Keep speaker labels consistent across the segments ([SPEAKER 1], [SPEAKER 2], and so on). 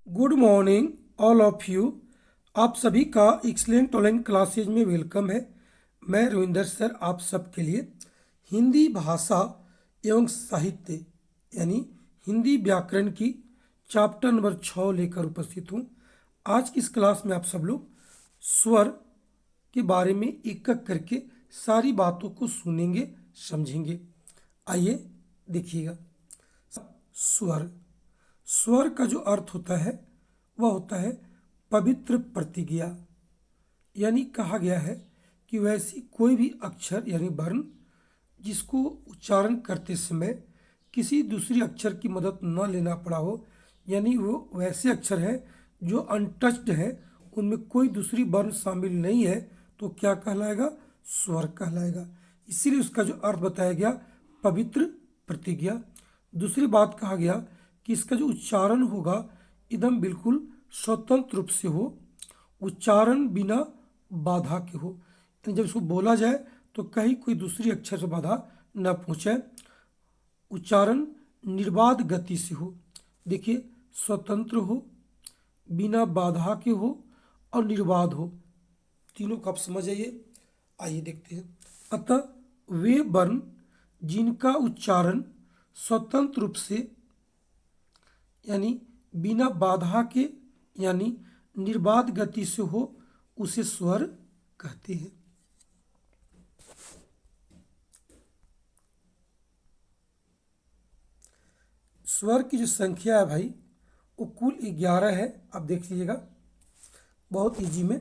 [SPEAKER 1] Good morning all of you. आप सभी का एक्सलेंट ऑनलाइन क्लासेज में वेलकम है। मैं रविंदर सर आप सबके लिए हिंदी भाषा एवं साहित्य यानी हिंदी व्याकरण की चैप्टर नंबर 6 लेकर उपस्थित हूँ। आज की इस क्लास में आप सब लोग स्वर के बारे में एक एक करके सारी बातों को सुनेंगे, समझेंगे। आइए देखिएगा। स्वर स्वर का जो अर्थ होता है वह होता है पवित्र प्रतिज्ञा। यानी कहा गया है कि वैसी कोई भी अक्षर यानी वर्ण जिसको उच्चारण करते समय किसी दूसरी अक्षर की मदद न लेना पड़ा हो, यानी वो वैसे अक्षर हैं जो अनटच्ड हैं, उनमें कोई दूसरी वर्ण शामिल नहीं है, तो क्या कहलाएगा? स्वर कहलाएगा। इसीलिए उसका जो अर्थ बताया गया पवित्र प्रतिज्ञा। दूसरी बात कहा गया कि इसका जो उच्चारण होगा एकदम बिल्कुल स्वतंत्र रूप से हो, उच्चारण बिना बाधा के हो। यानी जब इसको बोला जाए तो कहीं कोई दूसरी अक्षर से बाधा न पहुंचे, उच्चारण निर्बाध गति से हो। देखिए, स्वतंत्र हो, बिना बाधा के हो और निर्बाध हो, तीनों को आप समझ आइए। आइए देखते हैं। अतः वे वर्ण जिनका उच्चारण स्वतंत्र रूप से यानी बिना बाधा के यानी निर्बाध गति से हो उसे स्वर कहते हैं। स्वर की जो संख्या है भाई वो कुल 11 है। आप देख लीजिएगा बहुत इजी में।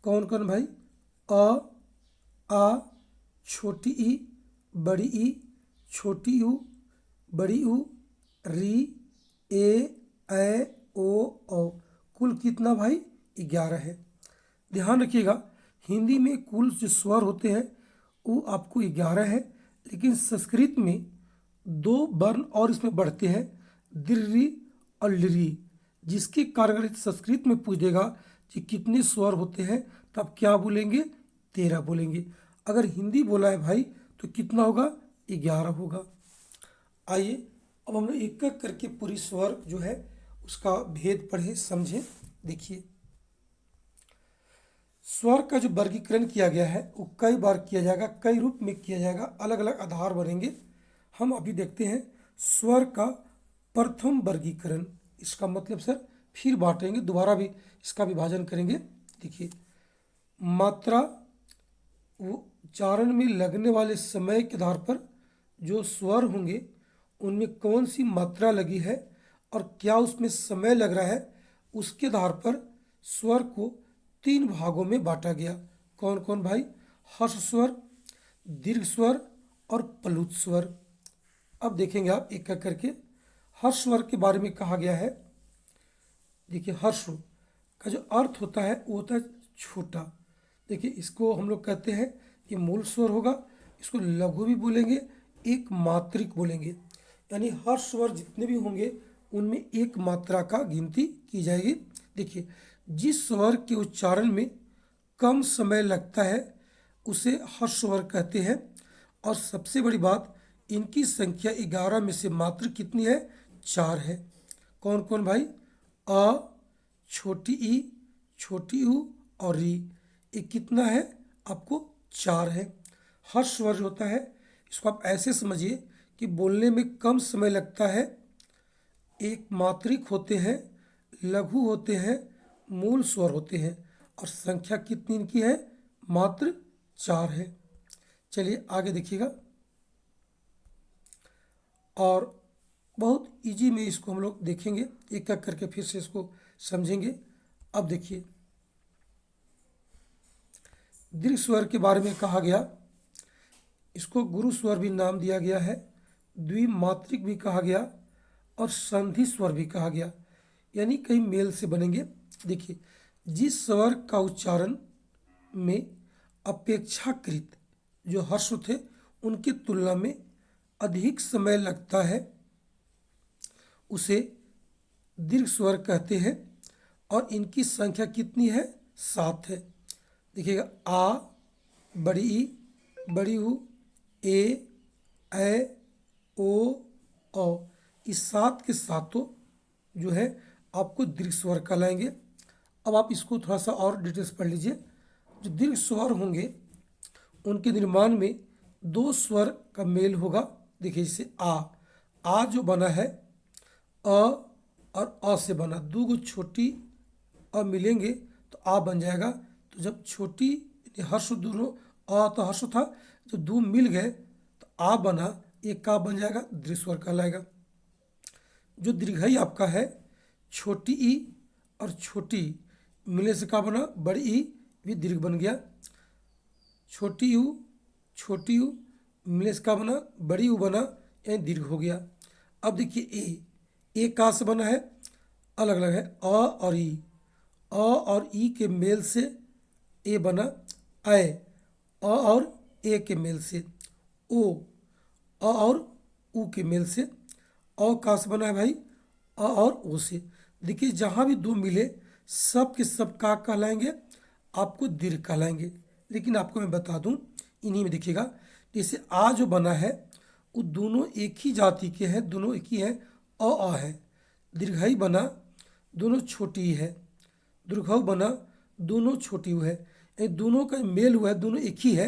[SPEAKER 1] कौन कौन भाई? आ, छोटी ई, बड़ी ई, छोटी यू, बड़ी यू, री, ए, ओ। कुल कितना भाई? 11 है। ध्यान रखिएगा, हिंदी में कुल जो स्वर होते हैं वो आपको 11 है, लेकिन संस्कृत में 2 वर्ण और इसमें बढ़ते हैं, दिर्री और लिरी, जिसके कारण अगर संस्कृत में पूछ देगा कि कितने स्वर होते हैं तब क्या बोलेंगे? 13 बोलेंगे। अगर हिंदी बोला है भाई तो कितना होगा? 11 होगा। आइए अब हम लोग एक एक करके पूरी स्वर जो है उसका भेद पढ़े, समझें। देखिए, स्वर का जो वर्गीकरण किया गया है वो कई बार किया जाएगा, कई रूप में किया जाएगा, अलग अलग आधार बनेंगे। हम अभी देखते हैं स्वर का प्रथम वर्गीकरण। इसका मतलब सर फिर बांटेंगे, दोबारा भी इसका विभाजन करेंगे। देखिए, मात्रा, वो उच्चारण में लगने वाले समय के आधार पर जो स्वर होंगे उनमें कौन सी मात्रा लगी है और क्या उसमें समय लग रहा है, उसके आधार पर स्वर को 3 भागों में बांटा गया। कौन कौन भाई? हर्ष स्वर, दीर्घ स्वर और प्लुत स्वर। अब देखेंगे आप एक एक करके। हर्ष स्वर के बारे में कहा गया है। देखिए, हर्ष का जो अर्थ होता है वो होता है छोटा। देखिए, इसको हम लोग कहते हैं कि मूल स्वर होगा, इसको लघु भी बोलेंगे, एक मात्रिक बोलेंगे। यानी हर स्वर जितने भी होंगे उनमें एक मात्रा का गिनती की जाएगी। देखिए, जिस स्वर के उच्चारण में कम समय लगता है उसे हर्ष स्वर कहते हैं। और सबसे बड़ी बात, इनकी संख्या 11 में से मात्र कितनी है? 4 है। कौन कौन भाई? अ, छोटी ई, छोटी यू और री। ये कितना है? आपको 4 है। हर्ष स्वर जो होता है इसको आप ऐसे समझिए कि बोलने में कम समय लगता है, एक मात्रिक होते हैं, लघु होते हैं, मूल स्वर होते हैं, और संख्या कितनी इनकी है? मात्र 4 है। चलिए आगे देखिएगा, और बहुत इजी में इसको हम लोग देखेंगे, एक एक करके फिर से इसको समझेंगे। अब देखिए, दीर्घ स्वर के बारे में कहा गया, इसको गुरु स्वर भी नाम दिया गया है, द्विमात्रिक भी कहा गया और संधि स्वर भी कहा गया, यानी कई मेल से बनेंगे। देखिए, जिस स्वर का उच्चारण में अपेक्षाकृत जो हर्ष थे उनकी तुलना में अधिक समय लगता है उसे दीर्घ स्वर कहते हैं, और इनकी संख्या कितनी है? 7 है। देखिएगा, आ, बड़ी ई, बड़ी ऊ, ए, ओ, इस 7 के सातों जो है आपको दीर्घ स्वर कहलाएंगे। अब आप इसको थोड़ा सा और डिटेल्स पढ़ लीजिए। जो दीर्घ स्वर होंगे उनके निर्माण में दो स्वर का मेल होगा। देखिए जैसे आ जो बना है अ और अ से बना, दो गो छोटी अ मिलेंगे तो आ बन जाएगा। तो जब छोटी हर्ष दोनों अ तो हर्ष था, जब दो मिल गए तो आ बना, एक का बन जाएगा, दीर्घ स्वर कहलाएगा। जो दीर्घई आपका है छोटी ई और छोटी मिलने से का बना, बड़ी ई भी दीर्घ बन गया। छोटी यू मिलने से का बना, बड़ी यू बना, यानी दीर्घ हो गया। अब देखिए ए का से बना है, अलग अलग है, अ और ई के मेल से ए बना, अ और ए के मेल से ओ, अ और ऊ के मेल से अ का से बना है भाई, अ और ओ से। देखिए जहाँ भी दो मिले सब के सब का कहलाएंगे, आपको दीर्घ कहलाएंगे। लेकिन आपको मैं बता दूं, इन्हीं में देखिएगा जैसे आ जो बना है वो दोनों एक ही जाति के हैं, दोनों एक ही हैं, अ है। दीर्घई बना दोनों छोटी ही है, दीर्घऊ बना दोनों छोटी हुई है, ये दोनों का मेल हुआ है, दोनों एक ही है।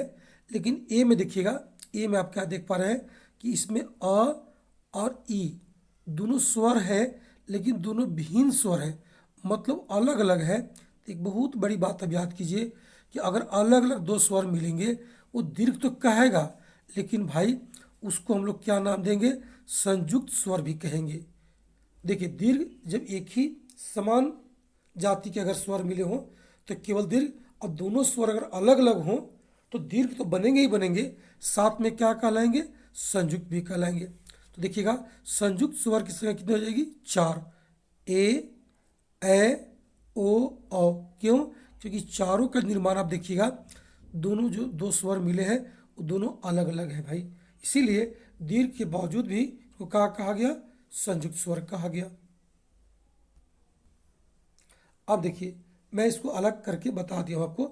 [SPEAKER 1] लेकिन ए में देखिएगा, ए में आप क्या देख पा रहे हैं कि इसमें अ और ई दोनों स्वर है, लेकिन दोनों भिन्न स्वर है, मतलब अलग अलग है। तो एक बहुत बड़ी बात अब याद कीजिए कि अगर अलग अलग दो स्वर मिलेंगे वो दीर्घ तो कहेगा, लेकिन भाई उसको हम लोग क्या नाम देंगे, संयुक्त स्वर भी कहेंगे। देखिए दीर्घ जब एक ही समान जाति के अगर स्वर मिले हों तो केवल दीर्घ, और दोनों स्वर अगर अलग अलग हों तो दीर्घ तो बनेंगे ही बनेंगे, साथ में क्या कहलाएंगे, संयुक्त भी कहलाएंगे। तो देखिएगा संयुक्त स्वर की संख्या कितनी हो जाएगी, चार, ए ओ क्यों, क्योंकि चारों का निर्माण आप देखिएगा दोनों जो दो स्वर मिले हैं वो दोनों अलग अलग हैं भाई, इसीलिए दीर्घ के बावजूद भी वो क्या कहा गया, संयुक्त स्वर कहा गया। अब देखिए मैं इसको अलग करके बता दिया हूं आपको।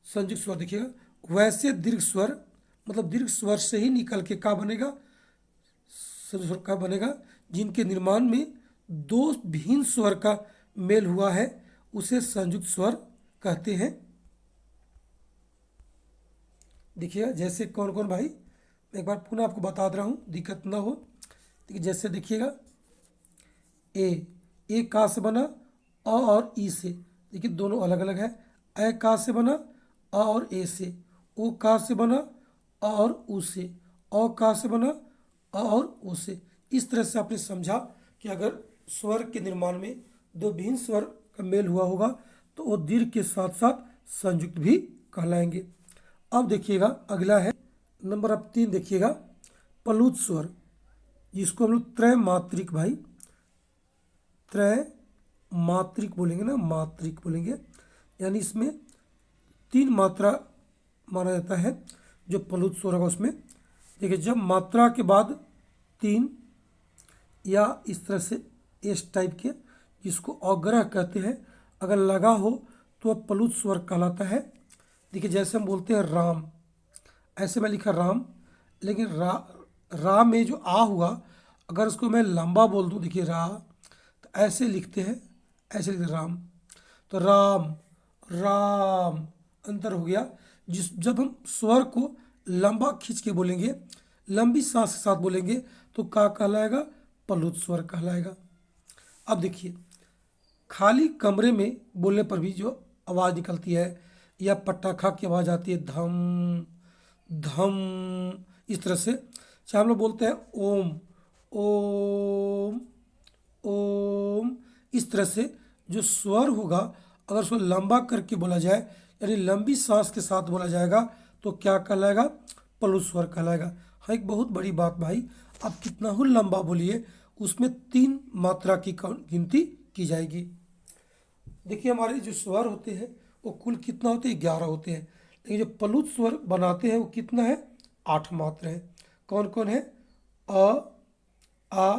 [SPEAKER 1] संयुक्त स्वर देखिएगा, वैसे दीर्घ स्वर मतलब दीर्घ स्वर से ही निकल के क्या बनेगा, संयुक्त स्वर का बनेगा जिनके निर्माण में दो भिन्न स्वर का मेल हुआ है, उसे संयुक्त स्वर कहते हैं। देखिएगा जैसे कौन कौन भाई, मैं एक बार पुनः आपको बता दे रहा हूँ, दिक्कत ना हो। देखिए जैसे देखिएगा ए का से बना अ और ई से, देखिए दोनों अलग अलग है। ए का से बना अ और ए से, ओ का से बना अ और ऊ से, अ का से बना अ और ओ से। इस तरह से आपने समझा कि अगर स्वर के निर्माण में दो भिन्न स्वर का मेल हुआ होगा तो वो दीर्घ के साथ साथ संयुक्त भी कहलाएंगे। अब देखिएगा अगला है नंबर अब 3, देखिएगा प्लुत स्वर, जिसको हम लोग त्रैमात्रिक भाई, त्रैमात्रिक बोलेंगे ना, मात्रिक बोलेंगे, यानी इसमें 3 मात्रा माना जाता है जो प्लुत स्वर होगा उसमें। देखिए जब मात्रा के बाद 3 या इस तरह से एस टाइप के, जिसको अग्रह कहते हैं, अगर लगा हो तो वह प्लुत स्वर कहलाता है। देखिए जैसे हम बोलते हैं राम, ऐसे मैं लिखा राम, लेकिन रा में जो आ हुआ अगर उसको मैं लंबा बोल दूं, देखिए रा, तो ऐसे लिखते हैं, ऐसे लिखते हैं राम, तो राम राम अंतर हो गया। जिस जब हम स्वर को लंबा खींच के बोलेंगे, लंबी सांस के साथ बोलेंगे तो क्या कहलाएगा, प्लुत स्वर कहलाएगा। अब देखिए खाली कमरे में बोलने पर भी जो आवाज़ निकलती है या पटाखा की आवाज़ आती है, धम धम, इस तरह से, चाहे हम लोग बोलते हैं ओम ओम ओम, इस तरह से जो स्वर होगा अगर उसको लंबा करके बोला जाए, यानी लंबी सांस के साथ बोला जाएगा तो क्या कहलाएगा, प्लुत स्वर कहलाएगा। हाँ एक बहुत बड़ी बात भाई, आप कितना ही लंबा बोलिए उसमें 3 मात्रा की गिनती की जाएगी। देखिए हमारे जो स्वर होते हैं वो कुल कितना होते हैं, 11 होते हैं, लेकिन जो प्लुत स्वर बनाते हैं वो कितना है, 8 मात्रा है। कौन कौन है, अ आ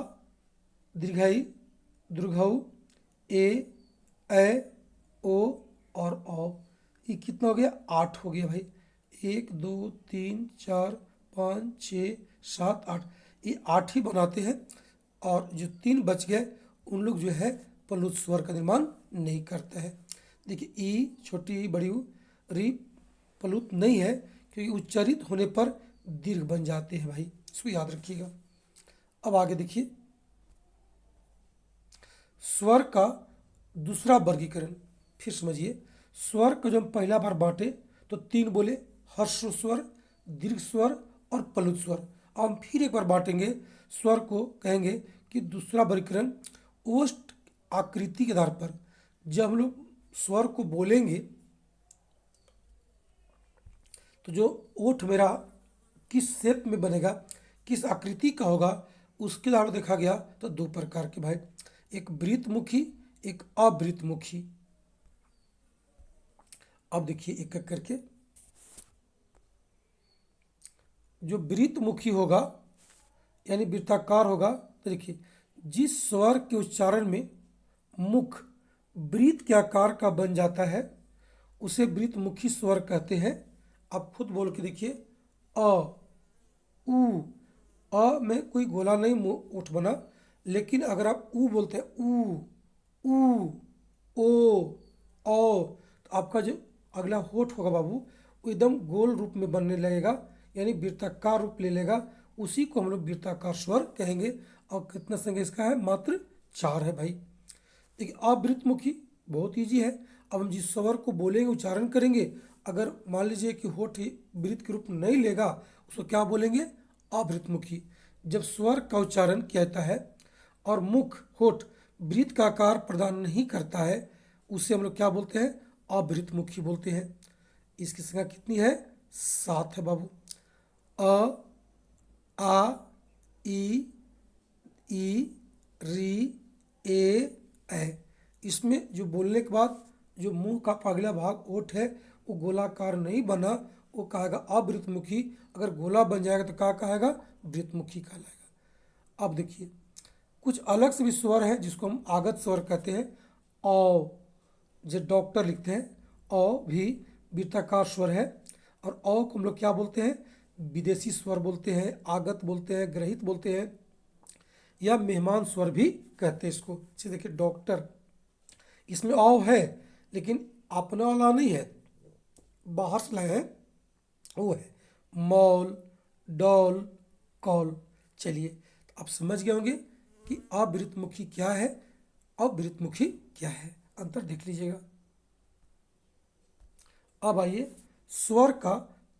[SPEAKER 1] दीर्घई दीर्घऊ ए ओ और औ, ये कितना हो गया, 8 हो गया भाई। 1 2 3 4 5 6 7 8, ये 8 ही बनाते हैं, और जो 3 बच गए उन लोग जो है प्लुत स्वर का निर्माण नहीं करते हैं। देखिए ई, छोटी ई, बड़ी ऊ, री प्लुत नहीं है क्योंकि उच्चारित होने पर दीर्घ बन जाते हैं भाई, इसको याद रखिएगा। अब आगे देखिए, स्वर का दूसरा वर्गीकरण फिर समझिए। स्वर को जब हम पहला बार बांटे तो तीन बोले, ह्रस्व स्वर, दीर्घ स्वर और प्लुत स्वर। अब हम फिर एक बार बांटेंगे स्वर को, कहेंगे कि दूसरा वर्गीकरण ओष्ठ आकृति के आधार पर। जब हम लोग स्वर को बोलेंगे तो जो ओठ मेरा किस शेप में बनेगा, किस आकृति का होगा, उसके आधार पर देखा गया तो दो प्रकार के भाई, एक वृत्तमुखी, एक अवृत्तमुखी। अब देखिए एक एक करके, जो वृत्तमुखी होगा यानी वृत्ताकार होगा, तो देखिए जिस स्वर के उच्चारण में मुख वृत्त के आकार का बन जाता है उसे वृत्तमुखी स्वर कहते हैं। आप खुद बोल के देखिए, अ, उ। अ में कोई गोला नहीं मुंह ओठ बना, लेकिन अगर आप ऊ बोलते हैं, ऊ, ओ, तो आपका जो अगला होठ होगा बाबू वो एकदम गोल रूप में बनने लगेगा, यानी वृत्ताकार रूप ले लेगा। उसी को हम लोग वृत्ताकार स्वर कहेंगे। और कितना संख्या इसका है, मात्र 4 है भाई। देखिए अवृत्तमुखी बहुत ईजी है। अब हम जिस स्वर को बोलेंगे, उच्चारण करेंगे, अगर मान लीजिए कि होठ वृत्त के रूप नहीं लेगा, उसको क्या बोलेंगे, अवृत्तमुखी। जब स्वर का उच्चारण किया जाता है और मुख होठ वृत्त का आकार प्रदान नहीं करता है, उसे हम लोग क्या बोलते हैं, अवृत्तमुखी बोलते हैं। इसकी संख्या कितनी है, 7 है बाबू। अ, आ, ई, री, ए। इसमें जो बोलने के बाद जो मुंह का अगला भाग ओठ है वो गोलाकार नहीं बना, वो कहेगा अवृत्तमुखी। अगर गोला बन जाएगा तो क्या कहेगा, वृत्तमुखी कहलाएगा। अब देखिए कुछ अलग से भी स्वर है जिसको हम आगत स्वर कहते हैं। औ, जो डॉक्टर लिखते हैं, औ भी वृत्ताकार स्वर है। और औ को हम लोग क्या बोलते हैं, विदेशी स्वर बोलते हैं, आगत बोलते हैं, ग्रहित बोलते हैं, या मेहमान स्वर भी कहते हैं इसको। जैसे देखिए डॉक्टर, इसमें औ है लेकिन अपना वाला नहीं है, बाहर से लाए हैं, वो है मॉल, डॉल, कॉल। चलिए तो आप समझ गए होंगे कि अवृत्तमुखी क्या है, अवृत्तमुखी क्या है, अंतर देख लीजिएगा। अब आइए स्वर का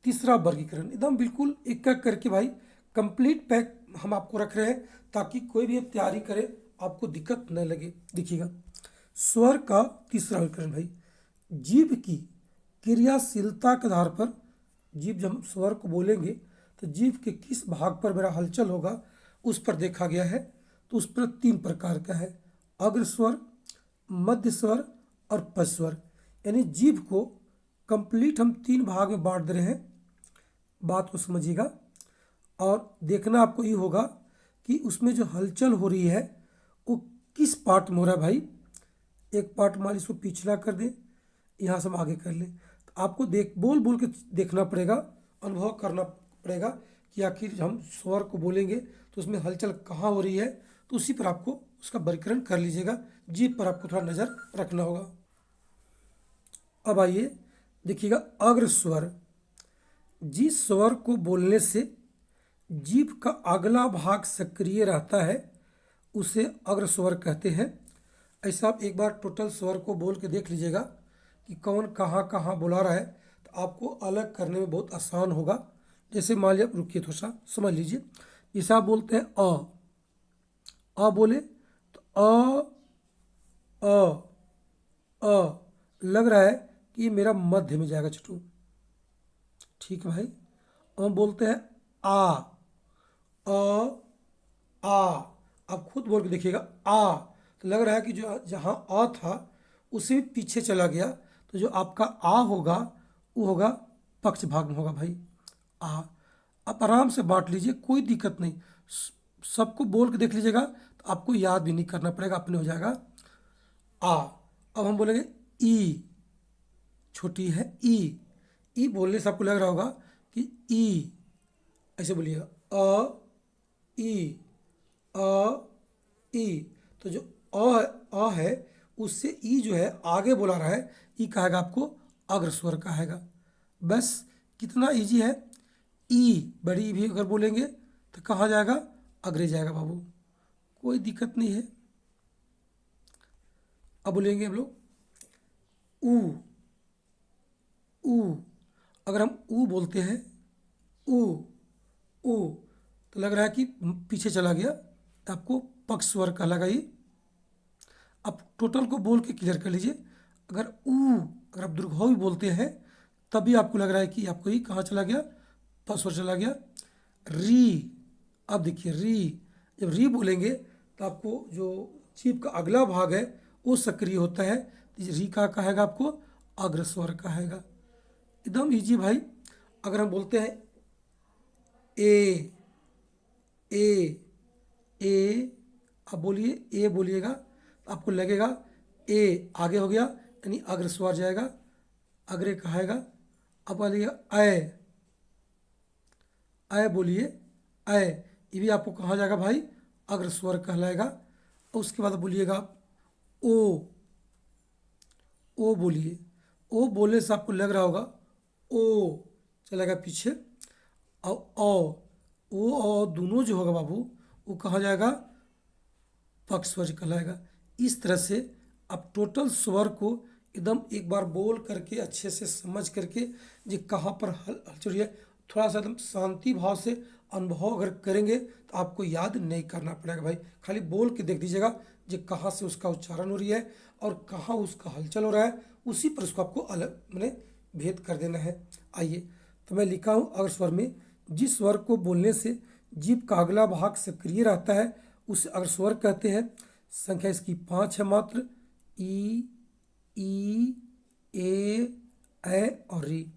[SPEAKER 1] तीसरा वर्गीकरण, एकदम बिल्कुल एक एक करके भाई कंप्लीट पैक हम आपको रख रहे हैं ताकि कोई भी तैयारी करे आपको दिक्कत न लगे। देखिएगा स्वर का तीसरा वर्गीकरण भाई, जीभ की क्रियाशीलता के आधार पर, जीभ जब हम स्वर को बोलेंगे तो जीभ के किस भाग पर मेरा हलचल होगा उस पर देखा गया है। तो उस पर 3 प्रकार का है, अग्र स्वर, मध्य स्वर और पस्वर। यानी जीभ को कंप्लीट हम 3 भाग में बांट दे रहे हैं, बात को समझिएगा। और देखना आपको ये होगा कि उसमें जो हलचल हो रही है वो किस पार्ट में हो रहा है भाई। एक पार्ट मान इसको पिछला कर दे, यहाँ से हम आगे कर ले, तो आपको बोल बोल के देखना पड़ेगा, अनुभव करना पड़ेगा कि आखिर हम स्वर को बोलेंगे तो उसमें हलचल कहाँ हो रही है। तो उसी पर आपको उसका वर्गीकरण कर लीजिएगा, जीभ पर आपको थोड़ा नज़र रखना होगा। अब आइए देखिएगा अग्र स्वर, जिस स्वर को बोलने से जीभ का अगला भाग सक्रिय रहता है उसे अग्र स्वर कहते हैं। ऐसा आप एक बार टोटल स्वर को बोल के देख लीजिएगा कि कौन कहाँ कहाँ बुला रहा है, तो आपको अलग करने में बहुत आसान होगा। जैसे मान लिया, रुकिए थोड़ा सा समझ लीजिए। जैसे आप बोलते हैं अ बोले तो अ लग रहा है कि ये मेरा मध्य में जाएगा छठू, ठीक है भाई। हम बोलते हैं आ, आप खुद बोल के देखिएगा तो लग रहा है कि जो जहाँ अ था उसे भी पीछे चला गया, तो जो आपका आ होगा वो होगा पक्ष भाग में होगा भाई, आ। आप आराम से बांट लीजिए, कोई दिक्कत नहीं, सबको बोल के देख लीजिएगा तो आपको याद भी नहीं करना पड़ेगा, अपने हो जाएगा आ। अब हम बोलेंगे ई, छोटी है ई बोलने से आपको लग रहा होगा कि ई, ऐसे बोलिएगा अ ई, तो जो अ है उससे ई जो है आगे बुला रहा है, ई कहेगा आपको अग्र स्वर कहेगा। बस कितना इजी है। ई बड़ी ई भी अगर बोलेंगे तो कहाँ जाएगा, अग्रे जाएगा बाबू, कोई दिक्कत नहीं है। अब बोलेंगे हम लोग ऊ, ऊ, अगर हम ऊ बोलते हैं, ऊ, ऊ, तो लग रहा है कि पीछे चला गया, तो आपको पक्ष स्वर कहलाएगा ये। अब टोटल को बोल के क्लियर कर लीजिए। अगर अगर आप दीर्घ भी बोलते हैं तब भी आपको लग रहा है कि आपको ये कहाँ चला गया, पक्ष स्वर चला गया। री, अब देखिए री, जब री बोलेंगे तो आपको जो जीभ का अगला भाग है वो सक्रिय होता है, तो री का कहेगा आपको अग्र स्वर कहेगा। एकदम इजी भाई। अगर हम बोलते हैं ए, ए, ए, अब बोलिए ए बोलिएगा तो आपको लगेगा ए आगे हो गया, यानी अग्र स्वर जाएगा, अग्रे कहेगा। अब बोलिएगा अय बोलिए, अय, ये भी आपको कहा जाएगा भाई अग्र स्वर कहलाएगा। और उसके बाद बोलिएगा ओ बोलिए, ओ बोलने से आपको लग रहा होगा ओ चलेगा पीछे, और ओ दोनों जो होगा बाबू वो कहा जाएगा पक्ष स्वर कहलाएगा। इस तरह से आप टोटल स्वर को एकदम एक बार बोल करके अच्छे से समझ करके ये कहाँ पर हलचल है, थोड़ा सा एकदम शांति भाव से अनुभव अगर करेंगे तो आपको याद नहीं करना पड़ेगा भाई, खाली बोल के देख दीजिएगा ये कहाँ से उसका उच्चारण हो रही है और कहाँ उसका हलचल हो रहा है, उसी पर उसको आपको अलग मैंने भेद कर देना है। आइए, तो मैं लिखा हूँ अग्र स्वर में जिस स्वर को बोलने से जीभ का अगला भाग सक्रिय रहता है उसे अग्र स्वर कहते हैं। संख्या इसकी 5 है मात्र, ई, ए और री।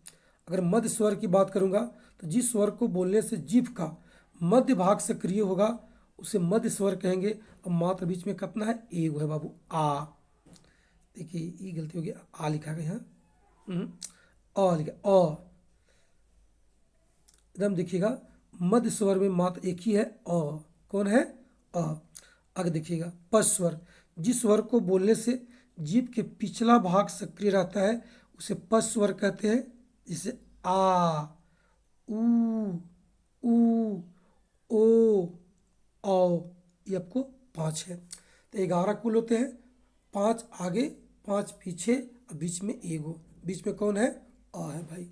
[SPEAKER 1] अगर मध्य स्वर की बात करूंगा तो जिस स्वर को बोलने से जीभ का मध्य भाग सक्रिय होगा उसे मध्य स्वर कहेंगे। और मात्र बीच में कितना है, ए है बाबू, आ। देखिए ये गलती हो गई, आ लिखा गया यहाँ, अ लिखा, अ। एकदम देखिएगा मध्य स्वर में मात्र एक ही है, अ। कौन है, अ। आगे देखिएगा पश्च स्वर, जिस स्वर को बोलने से जीभ के पिछला भाग सक्रिय रहता है उसे पश्च स्वर कहते हैं। जैसे आ, ऊ, ओ, औ, ये आपको 5 है। तो 11 कुल होते हैं, 5 आगे 5 पीछे और बीच में एगो, बीच में कौन है, अ है भाई।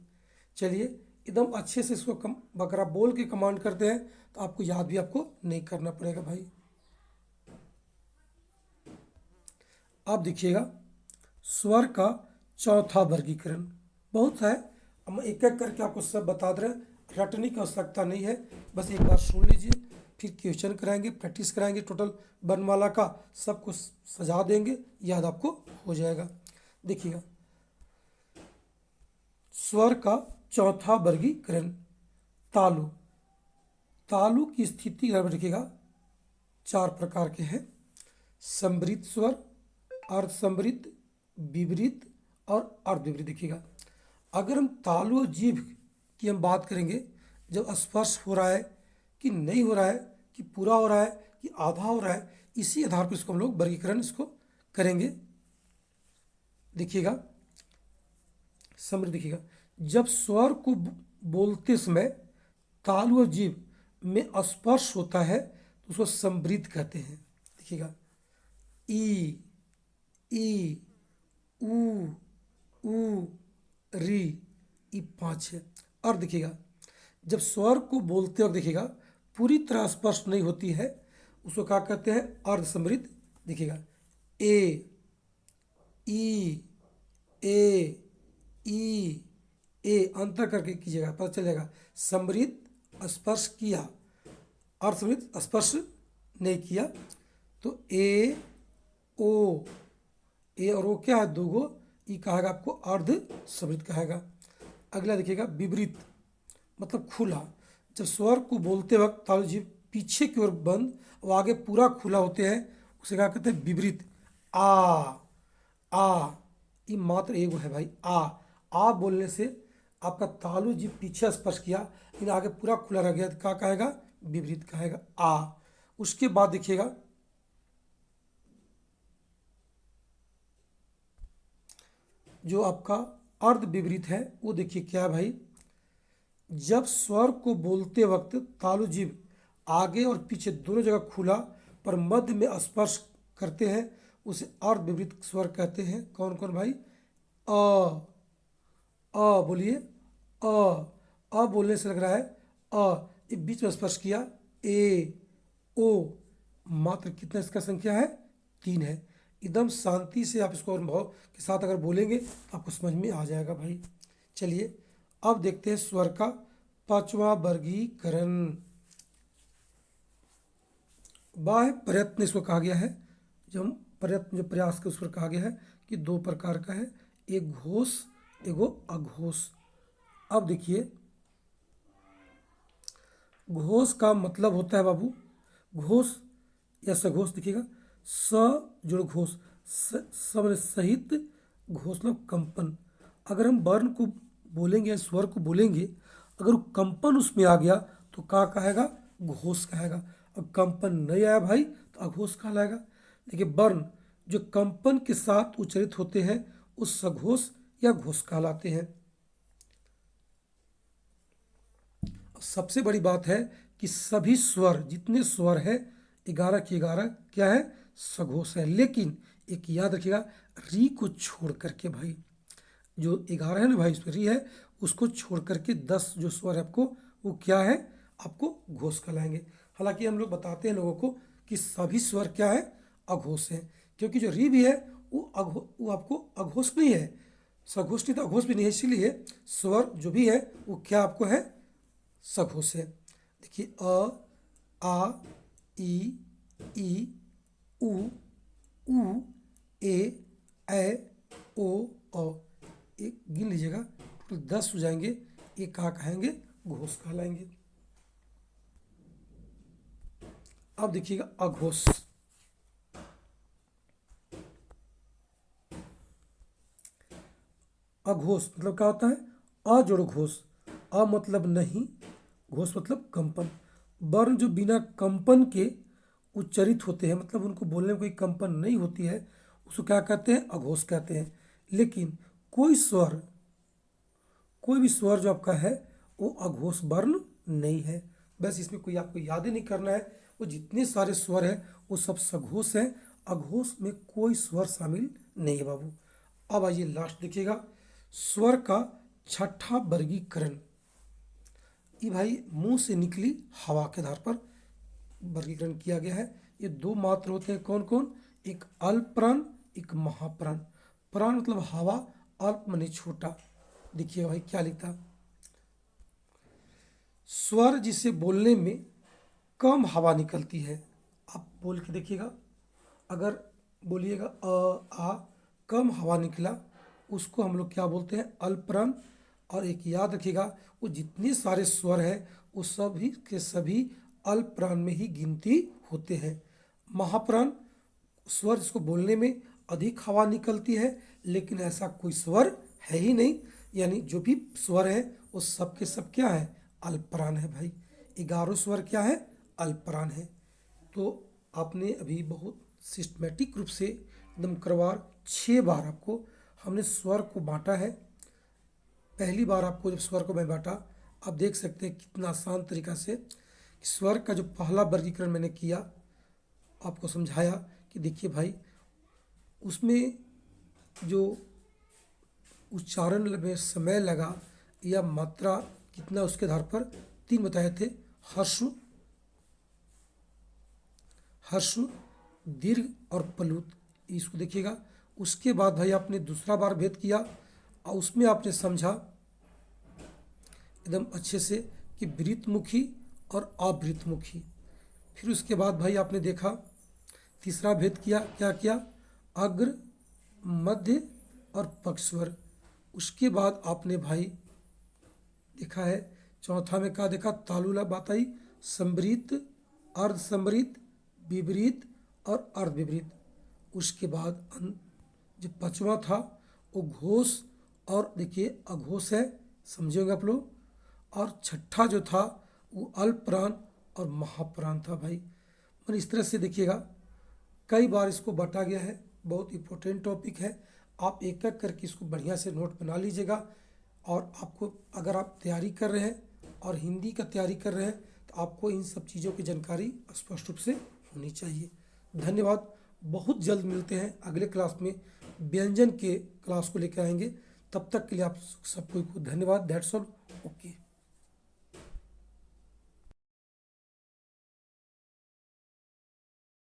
[SPEAKER 1] चलिए एकदम अच्छे से इसको बकरा बोल के कमांड करते हैं तो आपको याद भी आपको नहीं करना पड़ेगा भाई। आप देखिएगा स्वर का चौथा वर्गीकरण बहुत है, हम एक एक करके आपको सब बता दे रहे हैं, रटने की आवश्यकता नहीं है, बस एक बार सुन लीजिए, फिर क्वेश्चन कराएंगे, प्रैक्टिस कराएंगे, टोटल वर्णमाला का सब कुछ सजा देंगे, याद आपको हो जाएगा। देखिएगा स्वर का चौथा वर्गीकरण, तालु। तालु की स्थिति देखिएगा 4 प्रकार के हैं, समृद्ध स्वर, अर्धसमृद्ध, विपरीत और अर्धविपरीत। देखिएगा अगर हम तालु और जीभ की हम बात करेंगे, जब स्पर्श हो रहा है कि नहीं हो रहा है, कि पूरा हो रहा है कि आधा हो रहा है, इसी आधार पर इसको हम लोग वर्गीकरण इसको करेंगे। देखिएगा समृद्ध, देखिएगा जब स्वर को बोलते समय तालु और जीभ में स्पर्श होता है तो उसको समृद्ध कहते हैं। देखिएगा ई, ऊ, री, ई 5 है। और देखिएगा जब स्वर को बोलते वक्त देखिएगा पूरी तरह स्पर्श नहीं होती है उसको क्या कहते हैं, अर्ध समृद्ध। देखिएगा ए, ई, अंतर करके कीजिएगा पता चलेगा, समृद्ध स्पर्श किया, अर्ध समृद्ध स्पर्श नहीं किया, तो ए और ओ क्या है, दोगो, ई कहेगा आपको अर्ध समृद्ध कहेगा। अगला देखिएगा विपरीत, मतलब खुला, जब स्वर को बोलते वक्त तालु जीभ पीछे की ओर बंद और आगे पूरा खुला होते हैं उसे क्या कहते हैं, विपरीत। आ, ये मात्र एक है भाई, आ बोलने से आपका तालु जीभ पीछे स्पर्श किया लेकिन आगे पूरा खुला रह गया, तो क्या कहेगा, विपरीत कहेगा, आ। उसके बाद देखिएगा जो आपका अर्ध विपरीत है वो देखिए क्या है भाई। जब स्वर को बोलते वक्त तालु जीभ आगे और पीछे दोनों जगह खुला पर मध्य में स्पर्श करते हैं उसे अर्ध विपरीत स्वर कहते हैं। कौन कौन भाई? अ, बोलिए। बोलने से लग रहा है ये बीच में स्पर्श किया। ए, ओ, मात्र कितना इसका संख्या है? 3 है। एकदम शांति से आप इसको अनुभव के साथ अगर बोलेंगे तो आपको समझ में आ जाएगा भाई। चलिए अब देखते हैं स्वर का 5वां वर्गीकरण। बाह्य प्रयत्न इसको कहा गया है। जो हम प्रयत्न जो प्रयास के स्वर कहा गया है कि 2 प्रकार का है, एक घोष एगो अघोष। अब देखिए घोष का मतलब होता है बाबू, घोष या सघोष देखिएगा, स जोड़ घोष, सब सहित घोष मतलब कंपन। अगर हम वर्ण को बोलेंगे, स्वर को बोलेंगे, अगर वो कंपन उसमें आ गया तो क्या कहेगा? घोष कहेगा। अब कंपन नहीं आया भाई तो अघोष कहलाएगा। देखिए वर्ण जो कंपन के साथ उच्चारित होते हैं उस सघोष या घोष कहलाते हैं। सबसे बड़ी बात है कि सभी स्वर, जितने स्वर है 11 के 11 क्या है? सघोष है। लेकिन एक याद रखिएगा, री को छोड़ करके भाई, जो 11 है ना भाई उसमें री है, उसको छोड़ करके 10 जो स्वर है आपको वो क्या है? आपको घोष कहलाएंगे। हालांकि हम लोग बताते हैं लोगों को कि सभी स्वर क्या है? अघोष है। क्योंकि जो री भी है वो आपको अघोष नहीं है, सघोष नहीं तो अघोष भी नहीं है। इसीलिए स्वर जो भी है वो क्या आपको है? सघोष है। देखिए आ, ई, उ, ए, ओ, एक गिन लीजिएगा, टोटल 10 हो जाएंगे। ये कहाँ कहेंगे? घोष कहलाएंगे। अब देखिएगा अघोष। अघोष मतलब क्या होता है? अ जोड़ घोष, अ मतलब नहीं, घोष मतलब कंपन। वर्ण जो बिना कंपन के उच्चारित होते हैं, मतलब उनको बोलने में कोई कंपन नहीं होती है, उसको क्या कहते हैं? अघोष कहते हैं। लेकिन कोई भी स्वर जो आपका है वो अघोष वर्ण नहीं है। बस इसमें कोई आपको याद ही नहीं करना है, वो जितने सारे स्वर हैं वो सब सघोष हैं, अघोष में कोई स्वर शामिल नहीं है बाबू। अब आइए लास्ट देखिएगा, स्वर का 6ठा वर्गीकरण। ये भाई मुंह से निकली हवा के आधार पर वर्गीकरण किया गया है। ये 2 मात्र होते हैं, कौन कौन? एक अल्प प्राण, एक महाप्राण। प्राण मतलब हवा, अल्प माने छोटा। देखिए भाई क्या लिखा, स्वर जिसे बोलने में कम हवा निकलती है। आप बोल के देखिएगा, अगर बोलिएगा आ, कम हवा निकला, उसको हम लोग क्या बोलते हैं? अल्प प्राण। और एक याद रखिएगा, वो जितने सारे स्वर हैं वो सभी के सभी अल्प प्राण में ही गिनती होते हैं। महाप्राण स्वर जिसको बोलने में अधिक हवा निकलती है, लेकिन ऐसा कोई स्वर है ही नहीं, यानी जो भी स्वर है वो सब के सब क्या है? अल्पप्राण है भाई। 11 स्वर क्या है? अल्पप्राण है। तो आपने अभी बहुत सिस्टमेटिक रूप से एकदम करवार 6 बार आपको हमने स्वर को बांटा है। पहली बार आपको जब स्वर को मैं बांटा, आप देख सकते हैं कितना आसान तरीका से स्वर का जो पहला वर्गीकरण मैंने किया, आपको समझाया कि देखिए भाई उसमें जो उच्चारण में समय लगा या मात्रा कितना, उसके आधार पर 3 बताए थे, हर्ष, दीर्घ और प्लुत। इसको देखिएगा। उसके बाद भाई आपने दूसरा बार भेद किया और उसमें आपने समझा एकदम अच्छे से कि वृत्तमुखी और अवृत्तमुखी। फिर उसके बाद भाई आपने देखा तीसरा भेद किया, क्या किया? अग्र, मध्य और पक्षस्वर। उसके बाद आपने भाई देखा है चौथा में क्या देखा? तालुला बात आई, समृत, अर्ध समृत, विपरीत और अर्ध विपरीत। उसके बाद जो 5वां था वो घोष और देखिए अघोष है, समझेंगे आप लोग। और 6ठा जो था वो अल्प प्राण और महाप्राण था भाई। मतलब इस तरह से देखिएगा कई बार इसको बांटा गया है, बहुत इंपॉर्टेंट टॉपिक है। आप एक एक करके इसको बढ़िया से नोट बना लीजिएगा। और आपको अगर आप तैयारी कर रहे हैं और हिंदी का तैयारी कर रहे हैं तो आपको इन सब चीज़ों की जानकारी स्पष्ट रूप से होनी चाहिए। धन्यवाद। बहुत जल्द मिलते हैं अगले क्लास में, व्यंजन के क्लास को लेकर आएंगे। तब तक के लिए आप सबको धन्यवाद। That's all. ओके।